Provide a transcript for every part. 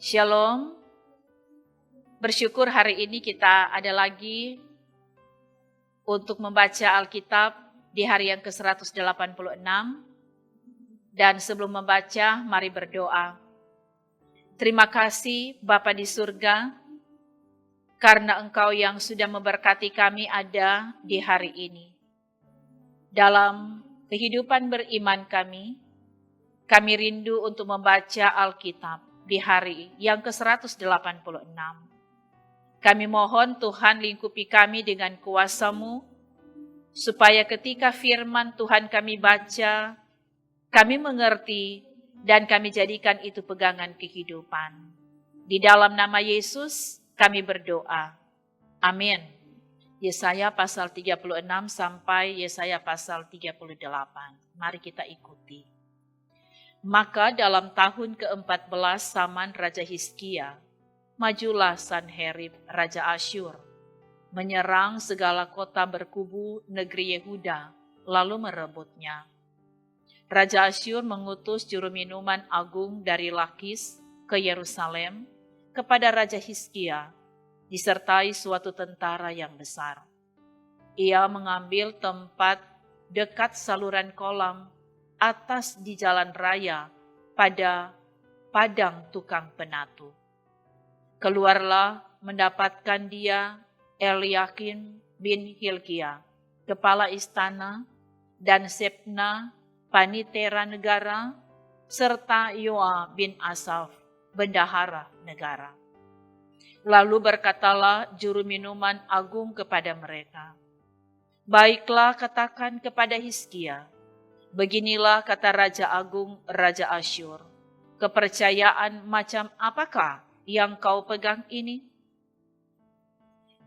Shalom, bersyukur hari ini kita ada lagi untuk membaca Alkitab di hari yang ke-186. Dan sebelum membaca, mari berdoa. Terima kasih Bapa di surga, karena Engkau yang sudah memberkati kami ada di hari ini. Dalam kehidupan beriman kami rindu untuk membaca Alkitab di hari yang ke-186. Kami mohon Tuhan lingkupi kami dengan kuasa-Mu, supaya ketika firman Tuhan kami baca, kami mengerti dan kami jadikan itu pegangan kehidupan. Di dalam nama Yesus kami berdoa. Amin. Yesaya pasal 36 sampai Yesaya pasal 38. Mari kita ikuti. Maka dalam tahun ke-14 zaman Raja Hizkia, majulah Sanherib Raja Asyur, menyerang segala kota berkubu negeri Yehuda, lalu merebutnya. Raja Asyur mengutus juru minuman agung dari Lakis ke Yerusalem kepada Raja Hizkia, disertai suatu tentara yang besar. Ia mengambil tempat dekat saluran kolam atas di jalan raya pada padang tukang penatu. Keluarlah mendapatkan dia Eliakim bin Hilkia, kepala istana, dan Sebna, panitera negara, serta Yoa bin Asaf, bendahara negara. Lalu berkatalah juru minuman agung kepada mereka, "Baiklah, katakan kepada Hizkia, beginilah kata Raja Agung Raja Asyur, kepercayaan macam apakah yang kau pegang ini?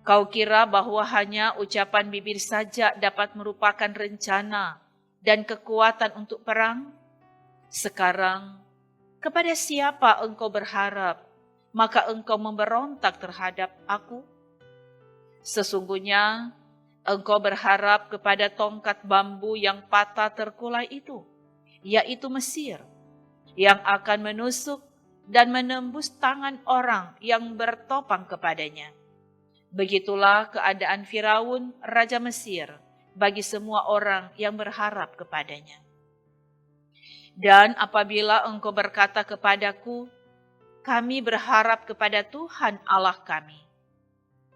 Kau kira bahwa hanya ucapan bibir saja dapat merupakan rencana dan kekuatan untuk perang? Sekarang, kepada siapa engkau berharap, maka engkau memberontak terhadap aku? Sesungguhnya, engkau berharap kepada tongkat bambu yang patah terkulai itu, yaitu Mesir, yang akan menusuk dan menembus tangan orang yang bertopang kepadanya. Begitulah keadaan Firaun, Raja Mesir, bagi semua orang yang berharap kepadanya. Dan apabila engkau berkata kepadaku, kami berharap kepada Tuhan Allah kami,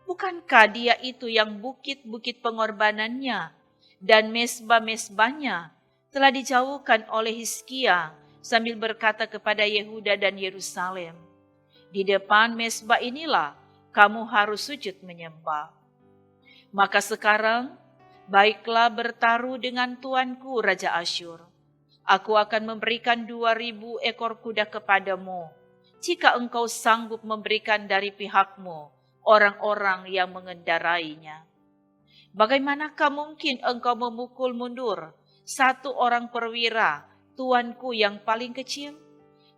bukankah dia itu yang bukit-bukit pengorbanannya dan mesbah-mesbahnya telah dijauhkan oleh Hizkia sambil berkata kepada Yehuda dan Yerusalem, di depan mesbah inilah kamu harus sujud menyembah. Maka sekarang, baiklah bertaruh dengan tuanku Raja Asyur. Aku akan memberikan 2.000 ekor kuda kepadamu, jika engkau sanggup memberikan dari pihakmu orang-orang yang mengendarainya. Bagaimanakah mungkin engkau memukul mundur satu orang perwira, tuanku yang paling kecil?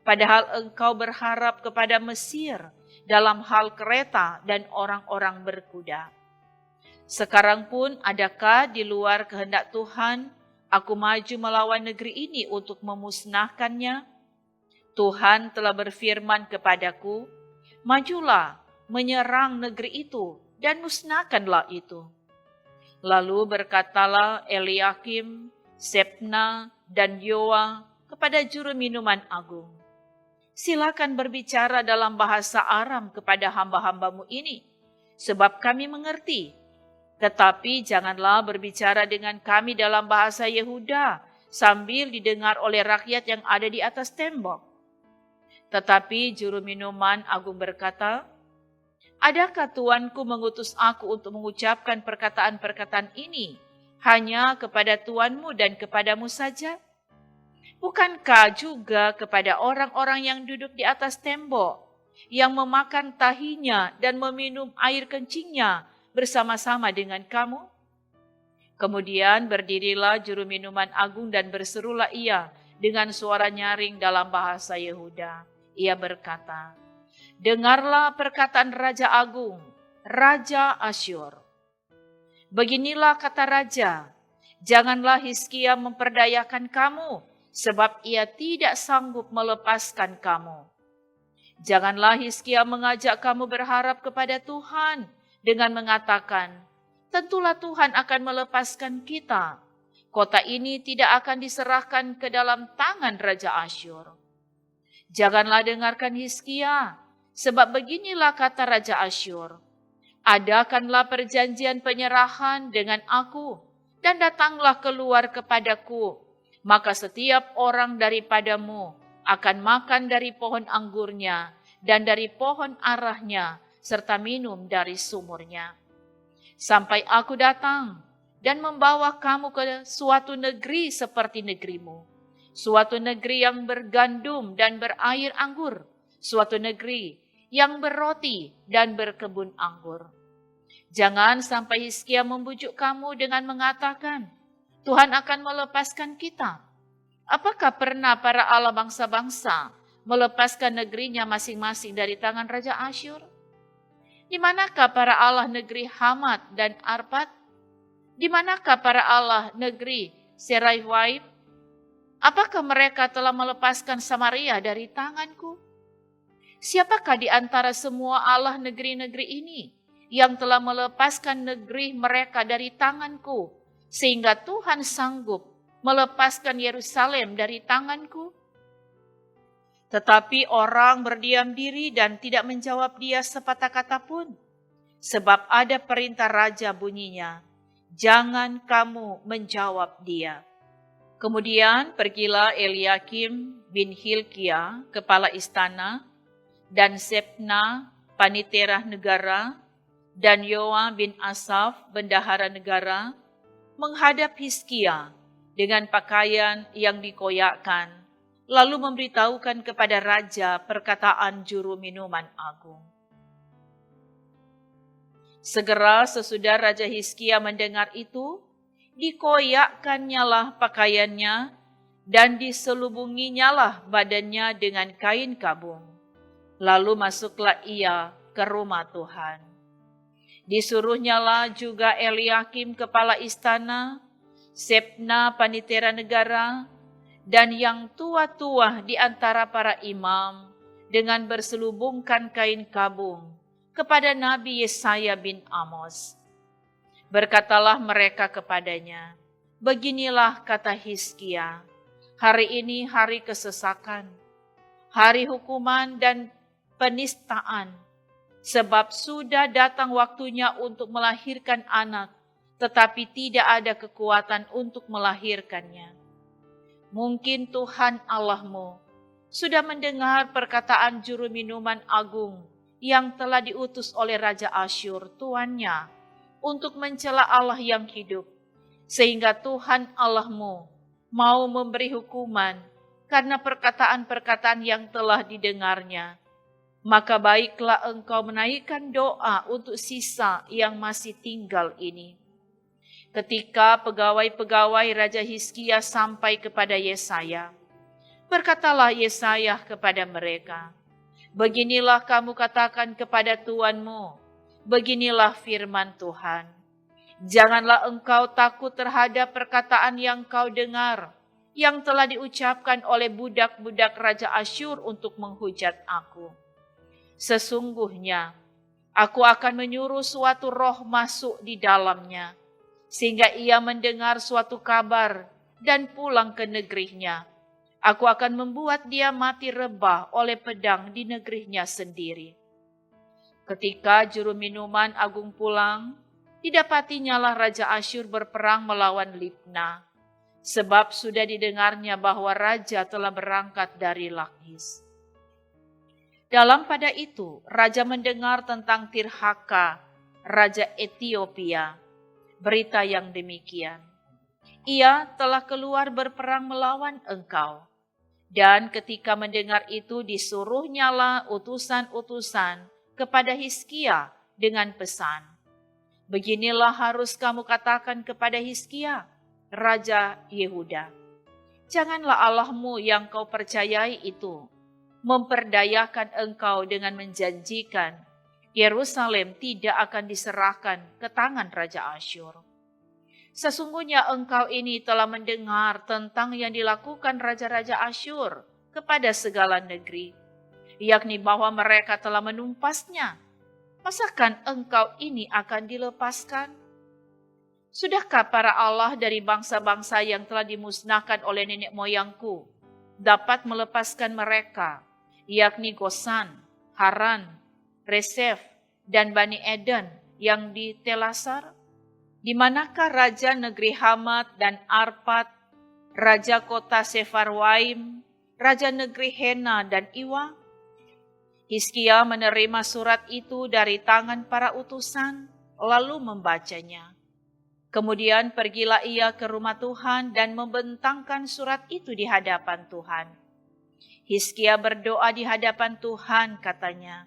Padahal engkau berharap kepada Mesir dalam hal kereta dan orang-orang berkuda. Sekarang pun adakah di luar kehendak Tuhan aku maju melawan negeri ini untuk memusnahkannya? Tuhan telah berfirman kepadaku, majulah, menyerang negeri itu dan musnahkanlah itu. Lalu berkatalah Eliakim, Sebna, dan Yoa kepada juru minuman agung, silakan berbicara dalam bahasa Aram kepada hamba-hambamu ini, sebab kami mengerti. Tetapi janganlah berbicara dengan kami dalam bahasa Yehuda, sambil didengar oleh rakyat yang ada di atas tembok. Tetapi juru minuman agung berkata, adakah tuanku mengutus aku untuk mengucapkan perkataan-perkataan ini hanya kepada tuanmu dan kepadamu saja? Bukankah juga kepada orang-orang yang duduk di atas tembok, yang memakan tahinya dan meminum air kencingnya bersama-sama dengan kamu? Kemudian berdirilah juru minuman agung dan berserulah ia dengan suara nyaring dalam bahasa Yehuda. Ia berkata, dengarlah perkataan Raja Agung, Raja Asyur. Beginilah kata raja, janganlah Hizkia memperdayakan kamu, sebab ia tidak sanggup melepaskan kamu. Janganlah Hizkia mengajak kamu berharap kepada Tuhan dengan mengatakan, tentulah Tuhan akan melepaskan kita. Kota ini tidak akan diserahkan ke dalam tangan Raja Asyur. Janganlah dengarkan Hizkia, sebab beginilah kata Raja Asyur. Adakanlah perjanjian penyerahan dengan aku, dan datanglah keluar kepadaku. Maka setiap orang daripadamu akan makan dari pohon anggurnya dan dari pohon arahnya, serta minum dari sumurnya. Sampai aku datang dan membawa kamu ke suatu negeri seperti negerimu, suatu negeri yang bergandum dan berair anggur, suatu negeri yang berroti dan berkebun anggur. Jangan sampai Hizkia membujuk kamu dengan mengatakan, Tuhan akan melepaskan kita. Apakah pernah para Allah bangsa-bangsa melepaskan negerinya masing-masing dari tangan Raja Asyur? Di manakah para Allah negeri Hamat dan Arpad? Di manakah para Allah negeri Seraiwaim? Apakah mereka telah melepaskan Samaria dari tanganku? Siapakah di antara semua Allah negeri-negeri ini yang telah melepaskan negeri mereka dari tanganku, sehingga Tuhan sanggup melepaskan Yerusalem dari tanganku? Tetapi orang berdiam diri dan tidak menjawab dia sepatah kata pun, sebab ada perintah raja bunyinya, jangan kamu menjawab dia. Kemudian pergilah Eliakim bin Hilkia, kepala istana, dan Sebna, panitera negara, dan Yoa bin Asaf, bendahara negara, menghadap Hizkia dengan pakaian yang dikoyakkan, lalu memberitahukan kepada raja perkataan juru minuman agung. Segera sesudah Raja Hizkia mendengar itu, dikoyakkannyalah pakaiannya dan diselubunginyalah badannya dengan kain kabung. Lalu masuklah ia ke rumah Tuhan. Disuruhnyalah juga Eliakim kepala istana, Sebna panitera negara, dan yang tua-tua di antara para imam dengan berselubungkan kain kabung kepada Nabi Yesaya bin Amos. Berkatalah mereka kepadanya, beginilah kata Hizkia, hari ini hari kesesakan, hari hukuman dan penistaan, sebab sudah datang waktunya untuk melahirkan anak, tetapi tidak ada kekuatan untuk melahirkannya. Mungkin Tuhan Allahmu sudah mendengar perkataan juru minuman agung yang telah diutus oleh Raja Asyur tuannya untuk mencela Allah yang hidup, sehingga Tuhan Allahmu mau memberi hukuman karena perkataan-perkataan yang telah didengarnya. Maka baiklah engkau menaikkan doa untuk sisa yang masih tinggal ini. Ketika pegawai-pegawai Raja Hizkia sampai kepada Yesaya, berkatalah Yesaya kepada mereka, beginilah kamu katakan kepada tuanmu, beginilah firman Tuhan. Janganlah engkau takut terhadap perkataan yang kau dengar, yang telah diucapkan oleh budak-budak Raja Asyur untuk menghujat aku. Sesungguhnya, aku akan menyuruh suatu roh masuk di dalamnya, sehingga ia mendengar suatu kabar dan pulang ke negerinya. Aku akan membuat dia mati rebah oleh pedang di negerinya sendiri. Ketika juru minuman agung pulang, didapatinyalah Raja Asyur berperang melawan Libna, sebab sudah didengarnya bahwa raja telah berangkat dari Lakis. Dalam pada itu, raja mendengar tentang Tirhaka, raja Etiopia, berita yang demikian. Ia telah keluar berperang melawan engkau. Dan ketika mendengar itu disuruhnyalah utusan-utusan kepada Hizkia dengan pesan. Beginilah harus kamu katakan kepada Hizkia, Raja Yehuda. Janganlah Allahmu yang kau percayai itu memperdayakan engkau dengan menjanjikan, Yerusalem tidak akan diserahkan ke tangan Raja Asyur. Sesungguhnya engkau ini telah mendengar tentang yang dilakukan raja-raja Asyur kepada segala negeri, yakni bahwa mereka telah menumpasnya. Masakan engkau ini akan dilepaskan? Sudahkah para Allah dari bangsa-bangsa yang telah dimusnahkan oleh nenek moyangku dapat melepaskan mereka, yakni Gosan, Haran, Resef, dan Bani Eden yang di Telasar? Di manakah raja negeri Hamat dan Arpad, raja kota Sefarwaim, raja negeri Hena dan Iwa? Hizkia menerima surat itu dari tangan para utusan, lalu membacanya. Kemudian pergilah ia ke rumah Tuhan dan membentangkan surat itu di hadapan Tuhan. Hizkia berdoa di hadapan Tuhan, katanya,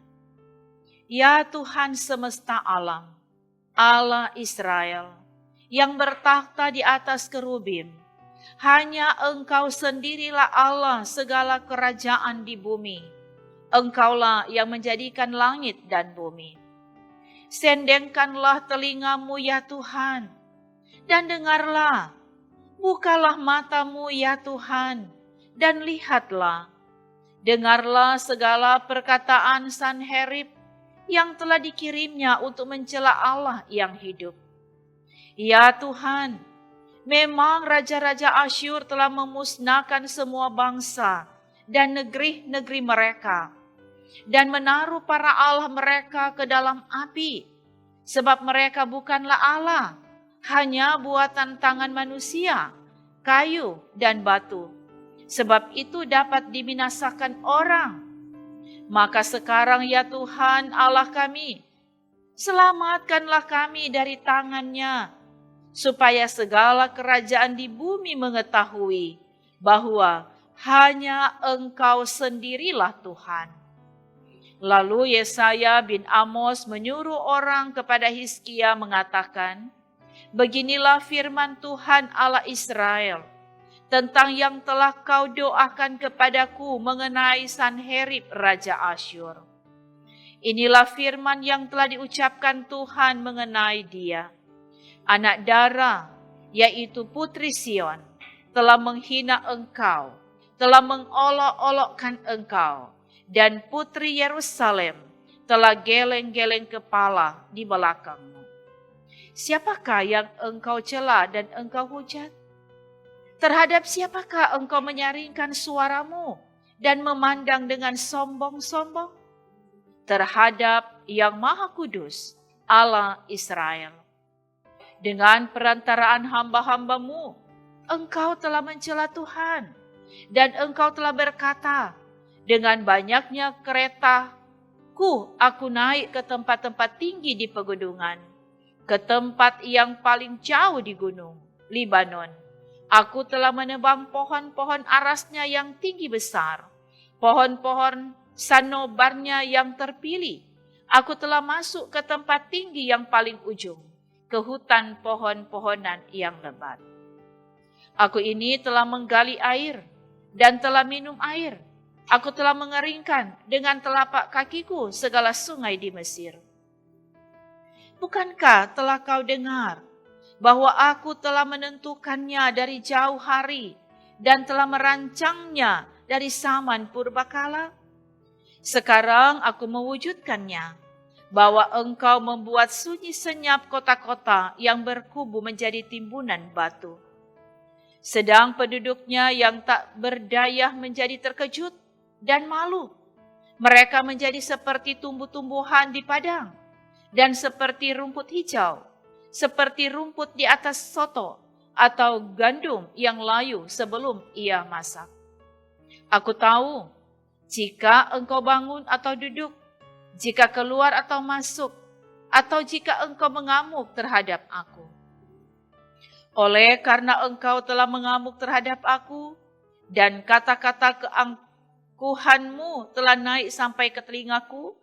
"Ya Tuhan semesta alam, Allah Israel, yang bertakhta di atas kerubim, hanya Engkau sendirilah Allah segala kerajaan di bumi. Engkaulah yang menjadikan langit dan bumi. Sendengkanlah telingamu ya Tuhan, dan dengarlah. Bukalah matamu ya Tuhan, dan lihatlah. Dengarlah segala perkataan Sanherib yang telah dikirimnya untuk mencela Allah yang hidup. Ya Tuhan, memang raja-raja Asyur telah memusnahkan semua bangsa dan negeri-negeri mereka, dan menaruh para Allah mereka ke dalam api, sebab mereka bukanlah Allah, hanya buatan tangan manusia, kayu dan batu. Sebab itu dapat dibinasakan orang. Maka sekarang ya Tuhan Allah kami, selamatkanlah kami dari tangannya, supaya segala kerajaan di bumi mengetahui bahwa hanya Engkau sendirilah Tuhan." Lalu Yesaya bin Amos menyuruh orang kepada Hizkia mengatakan, "Beginilah firman Tuhan Allah Israel tentang yang telah kau doakan kepadaku mengenai Sanherib Raja Asyur. Inilah firman yang telah diucapkan Tuhan mengenai dia. Anak Dara, yaitu putri Sion, telah menghina engkau, telah mengolok-olokkan engkau, dan putri Yerusalem telah geleng-geleng kepala di belakangmu. Siapakah yang engkau cela dan engkau hujat? Terhadap siapakah engkau menyaringkan suaramu dan memandang dengan sombong-sombong? Terhadap Yang Maha Kudus, Allah Israel. Dengan perantaraan hamba-hambamu, engkau telah mencela Tuhan, dan engkau telah berkata, dengan banyaknya keretaku aku naik ke tempat-tempat tinggi di pegunungan, ke tempat yang paling jauh di gunung, Libanon. Aku telah menebang pohon-pohon arasnya yang tinggi besar, pohon-pohon sanobarnya yang terpilih. Aku telah masuk ke tempat tinggi yang paling ujung, ke hutan pohon-pohonan yang lebat. Aku ini telah menggali air dan telah minum air. Aku telah mengeringkan dengan telapak kakiku segala sungai di Mesir. Bukankah telah kau dengar bahwa aku telah menentukannya dari jauh hari dan telah merancangnya dari zaman purbakala? Sekarang aku mewujudkannya, bahwa engkau membuat sunyi senyap kota-kota yang berkubu menjadi timbunan batu. Sedang penduduknya yang tak berdaya menjadi terkejut dan malu. Mereka menjadi seperti tumbuh-tumbuhan di padang dan seperti rumput hijau, seperti rumput di atas soto atau gandum yang layu sebelum ia masak. Aku tahu, jika engkau bangun atau duduk, jika keluar atau masuk, atau jika engkau mengamuk terhadap aku. Oleh karena engkau telah mengamuk terhadap aku, dan kata-kata keangkuhanmu telah naik sampai ke telingaku,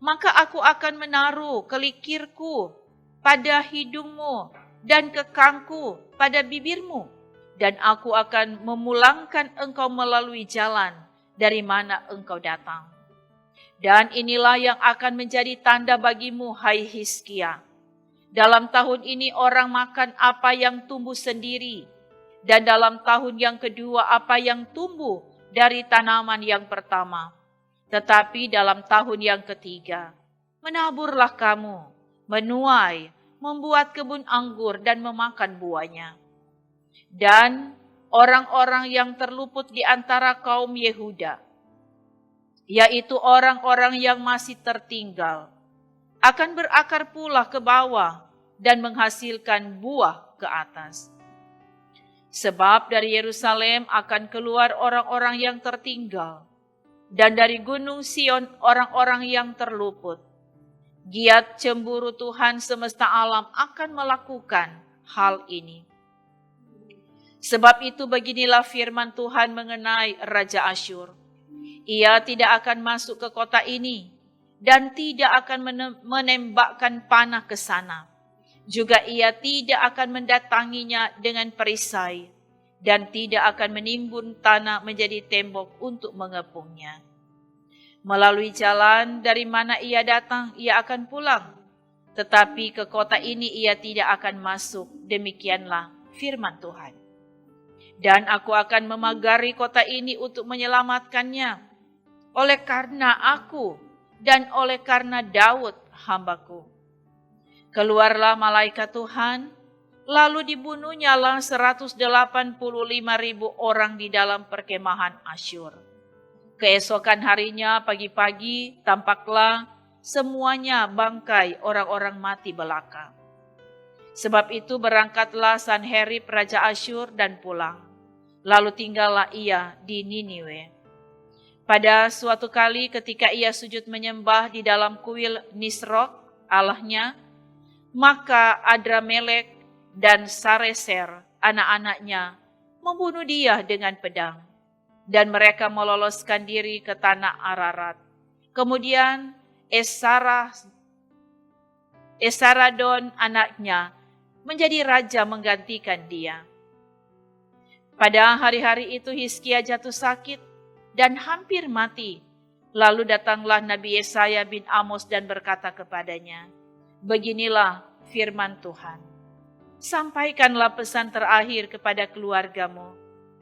maka aku akan menaruh kelikirku pada hidungmu dan kekangku pada bibirmu, dan aku akan memulangkan engkau melalui jalan dari mana engkau datang. Dan inilah yang akan menjadi tanda bagimu, hai Hizkia. Dalam tahun ini orang makan apa yang tumbuh sendiri, dan dalam tahun yang kedua apa yang tumbuh dari tanaman yang pertama. Tetapi dalam tahun yang ketiga, menaburlah kamu, menuai, membuat kebun anggur dan memakan buahnya. Dan orang-orang yang terluput di antara kaum Yehuda, yaitu orang-orang yang masih tertinggal, akan berakar pula ke bawah dan menghasilkan buah ke atas. Sebab dari Yerusalem akan keluar orang-orang yang tertinggal, dan dari gunung Sion orang-orang yang terluput. Giat cemburu Tuhan semesta alam akan melakukan hal ini. Sebab itu beginilah firman Tuhan mengenai Raja Asyur. Ia tidak akan masuk ke kota ini dan tidak akan menembakkan panah ke sana. Juga ia tidak akan mendatanginya dengan perisai dan tidak akan menimbun tanah menjadi tembok untuk mengepungnya. Melalui jalan dari mana ia datang, ia akan pulang. Tetapi ke kota ini ia tidak akan masuk. Demikianlah firman Tuhan. Dan aku akan memagari kota ini untuk menyelamatkannya, oleh karena aku dan oleh karena Daud hambaku. Keluarlah malaikat Tuhan, lalu dibunuhnyalah 185.000 orang di dalam perkemahan Asyur. Keesokan harinya pagi-pagi tampaklah semuanya bangkai orang-orang mati belaka. Sebab itu berangkatlah Sanherib Raja Asyur dan pulang. Lalu tinggallah ia di Niniwe. Pada suatu kali ketika ia sujud menyembah di dalam kuil Nisrok, allahnya, maka Adramelek dan Sareser, anak-anaknya, membunuh dia dengan pedang. Dan mereka meloloskan diri ke tanah Ararat. Kemudian Esaradon anaknya menjadi raja menggantikan dia. Pada hari-hari itu Hizkia jatuh sakit dan hampir mati. Lalu datanglah Nabi Yesaya bin Amos dan berkata kepadanya, beginilah firman Tuhan. Sampaikanlah pesan terakhir kepada keluargamu,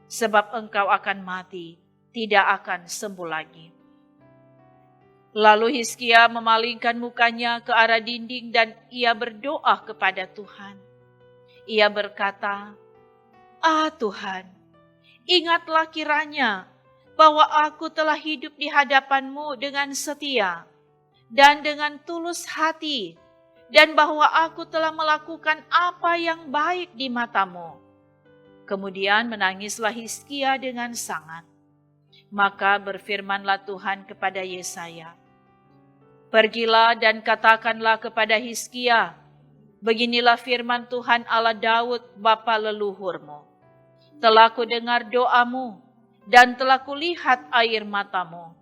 sebab engkau akan mati, tidak akan sembuh lagi. Lalu Hizkia memalingkan mukanya ke arah dinding dan ia berdoa kepada Tuhan. Ia berkata, "Ah Tuhan, ingatlah kiranya bahwa aku telah hidup di hadapan-Mu dengan setia dan dengan tulus hati, dan bahwa aku telah melakukan apa yang baik di mata-Mu." Kemudian menangislah Hizkia dengan sangat. Maka berfirmanlah Tuhan kepada Yesaya, "Pergilah dan katakanlah kepada Hizkia, beginilah firman Tuhan Allah Daud bapa leluhurmu. Telah kudengar doamu dan telah kulihat air matamu.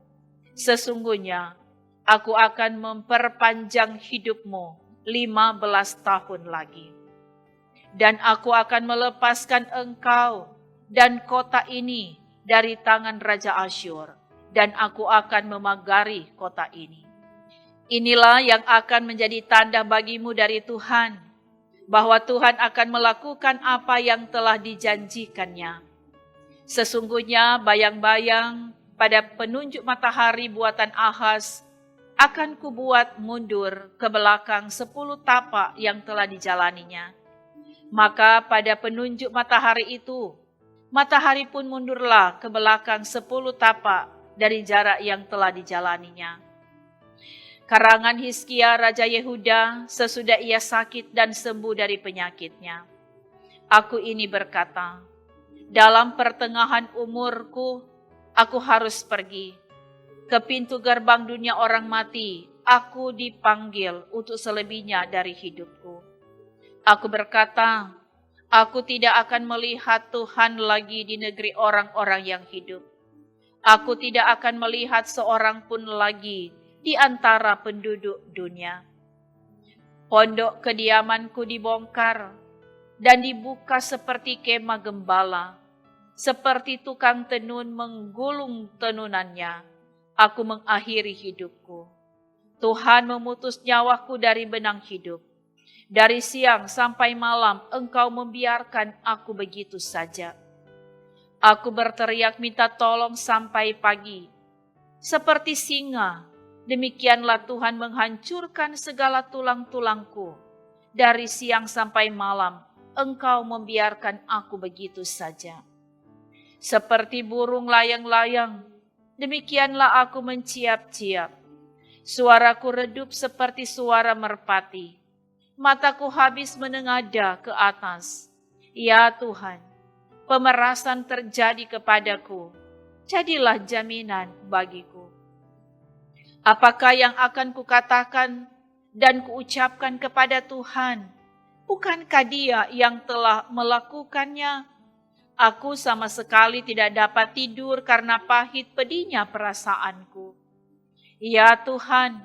Sesungguhnya aku akan memperpanjang hidupmu 15 tahun lagi. Dan aku akan melepaskan engkau dan kota ini dari tangan Raja Asyur, dan aku akan memagari kota ini. Inilah yang akan menjadi tanda bagimu dari Tuhan, bahwa Tuhan akan melakukan apa yang telah dijanjikannya. Sesungguhnya bayang-bayang pada penunjuk matahari buatan Ahaz akan kubuat mundur ke belakang 10 tapak yang telah dijalaninya. Maka pada penunjuk matahari itu, matahari pun mundurlah ke belakang 10 tapak dari jarak yang telah dijalaninya." Karangan Hizkia Raja Yehuda sesudah ia sakit dan sembuh dari penyakitnya. Aku ini berkata, dalam pertengahan umurku, aku harus pergi. Ke pintu gerbang dunia orang mati, aku dipanggil untuk selebihnya dari hidupku. Aku berkata, aku tidak akan melihat Tuhan lagi di negeri orang-orang yang hidup. Aku tidak akan melihat seorang pun lagi di antara penduduk dunia. Pondok kediamanku dibongkar dan dibuka seperti kemah gembala, seperti tukang tenun menggulung tenunannya. aku mengakhiri hidupku. Tuhan memutus nyawaku dari benang hidup. Dari siang sampai malam Engkau membiarkan aku begitu saja. Aku berteriak minta tolong sampai pagi. Seperti singa, demikianlah Tuhan menghancurkan segala tulang-tulangku. Dari siang sampai malam Engkau membiarkan aku begitu saja. Seperti burung layang-layang, demikianlah aku menciap-ciap. Suaraku redup seperti suara merpati. Mataku habis menengadah ke atas. Ya Tuhan, pemerasan terjadi kepadaku. Jadilah jaminan bagiku. Apakah yang akan kukatakan dan kuucapkan kepada Tuhan? Bukankah Dia yang telah melakukannya? Aku sama sekali tidak dapat tidur karena pahit pedihnya perasaanku. Ya Tuhan,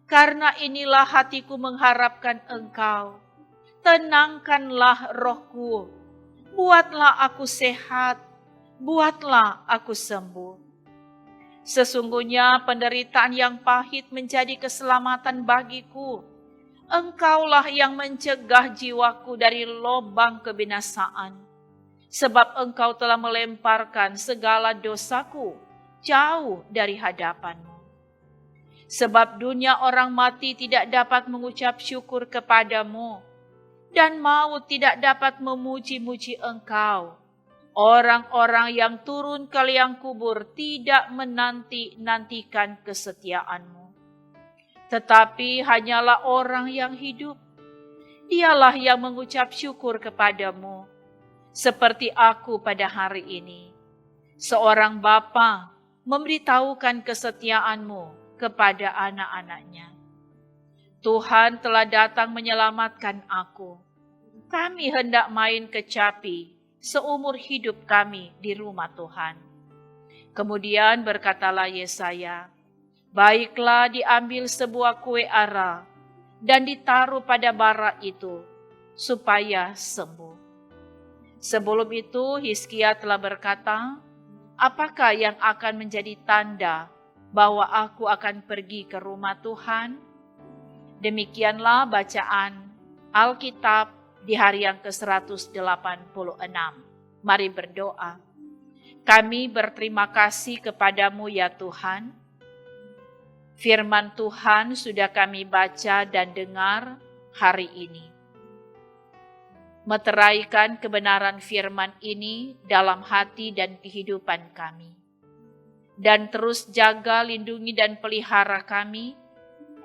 karena inilah hatiku mengharapkan Engkau. Tenangkanlah rohku, buatlah aku sehat, buatlah aku sembuh. Sesungguhnya penderitaan yang pahit menjadi keselamatan bagiku. Engkaulah yang mencegah jiwaku dari lubang kebinasaan. Sebab Engkau telah melemparkan segala dosaku jauh dari hadapan-Mu. Sebab dunia orang mati tidak dapat mengucap syukur kepadamu, dan maut tidak dapat memuji-muji Engkau. Orang-orang yang turun ke liang kubur tidak menanti-nantikan kesetiaan-Mu. Tetapi hanyalah orang yang hidup, dialah yang mengucap syukur kepadamu, seperti aku pada hari ini. Seorang bapa memberitahukan kesetiaan-Mu kepada anak-anaknya. Tuhan telah datang menyelamatkan aku. Kami hendak main kecapi seumur hidup kami di rumah Tuhan. Kemudian berkatalah Yesaya, baiklah diambil sebuah kue ara dan ditaruh pada bara itu, supaya sembuh. Sebelum itu Hizkia telah berkata, apakah yang akan menjadi tanda bahwa aku akan pergi ke rumah Tuhan? Demikianlah bacaan Alkitab di hari yang ke-186. Mari berdoa. Kami berterima kasih kepadamu ya Tuhan. Firman Tuhan sudah kami baca dan dengar hari ini. Meteraikan kebenaran firman ini dalam hati dan kehidupan kami. Dan terus jaga, lindungi, dan pelihara kami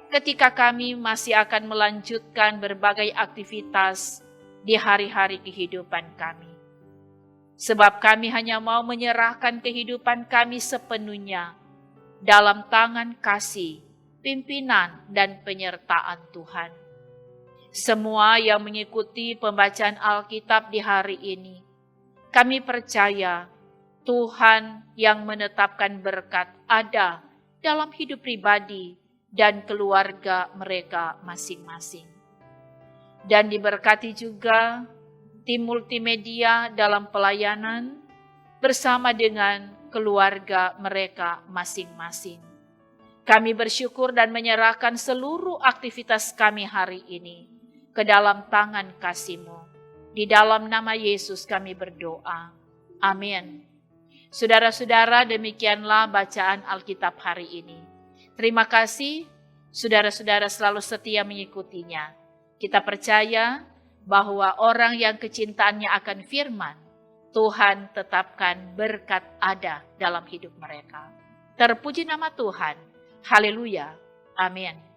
ketika kami masih akan melanjutkan berbagai aktivitas di hari-hari kehidupan kami. Sebab kami hanya mau menyerahkan kehidupan kami sepenuhnya dalam tangan kasih, pimpinan, dan penyertaan Tuhan. Semua yang mengikuti pembacaan Alkitab di hari ini, kami percaya Tuhan yang menetapkan berkat ada dalam hidup pribadi dan keluarga mereka masing-masing. Dan diberkati juga tim multimedia dalam pelayanan bersama dengan keluarga mereka masing-masing. Kami bersyukur dan menyerahkan seluruh aktivitas kami hari ini ke dalam tangan kasih-Mu. Di dalam nama Yesus kami berdoa. Amin. Saudara-saudara, demikianlah bacaan Alkitab hari ini. Terima kasih, saudara-saudara selalu setia mengikutinya. Kita percaya bahwa orang yang kecintaannya akan firman, Tuhan tetapkan berkat ada dalam hidup mereka. Terpuji nama Tuhan. Haleluya. Amin.